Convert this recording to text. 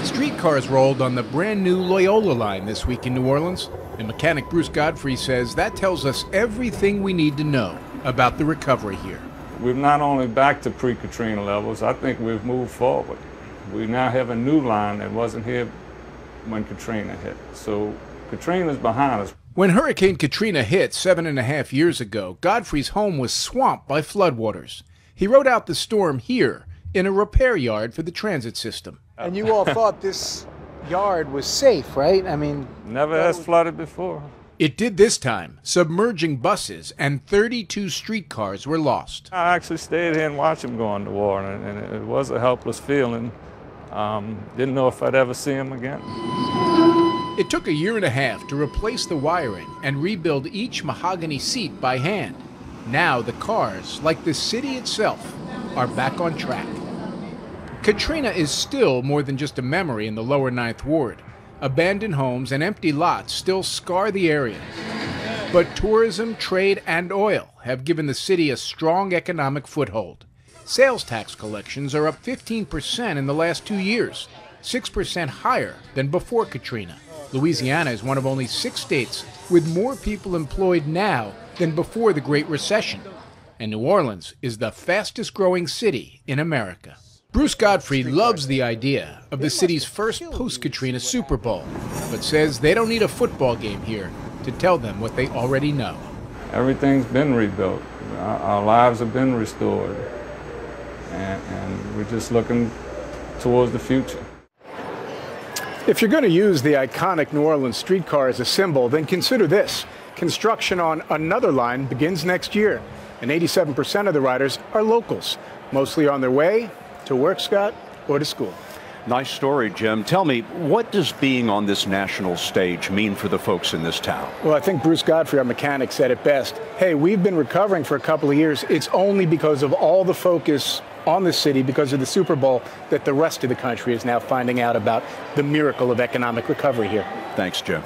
Streetcars rolled on the brand new Loyola line this week in New Orleans, and mechanic Bruce Godfrey says that tells us everything we need to know about the recovery here. We're not only back to pre-Katrina levels, I think we've moved forward. We now have a new line that wasn't here when Katrina hit. So Katrina's behind us. When Hurricane Katrina hit 7.5 years ago, Godfrey's home was swamped by floodwaters. He rode out the storm here in a repair yard for the transit system. And you all thought this yard was safe, right? I mean, never has flooded before. It did this time, submerging buses, and 32 streetcars were lost. I actually stayed here and watched them go underwater, and it was a helpless feeling. Didn't know if I'd ever see them again. It took 1.5 years to replace the wiring and rebuild each mahogany seat by hand. Now the cars, like the city itself, are back on track. Katrina is still more than just a memory in the lower Ninth Ward. Abandoned homes and empty lots still scar the area. But tourism, trade, and oil have given the city a strong economic foothold. Sales tax collections are up 15% in the last 2 years, 6% higher than before Katrina. Louisiana is one of only 6 states with more people employed now than before the Great Recession. And New Orleans is the fastest growing city in America. Bruce Godfrey loves the idea of the city's first post-Katrina Super Bowl, but says they don't need a football game here to tell them what they already know. Everything's been rebuilt. Our lives have been restored. And we're just looking towards the future. if you're going to use the iconic New Orleans streetcar as a symbol, then consider this. Construction on another line begins next year, and 87% of the riders are locals, mostly on their way to work, Scott, or to school. Nice story, Jim. Tell me, what does being on this national stage mean for the folks in this town? Well, I think Bruce Godfrey, our mechanic, said it best. Hey, we've been recovering for a couple of years. It's only because of all the focus on the city, because of the Super Bowl, that the rest of the country is now finding out about the miracle of economic recovery here. Thanks, Jim.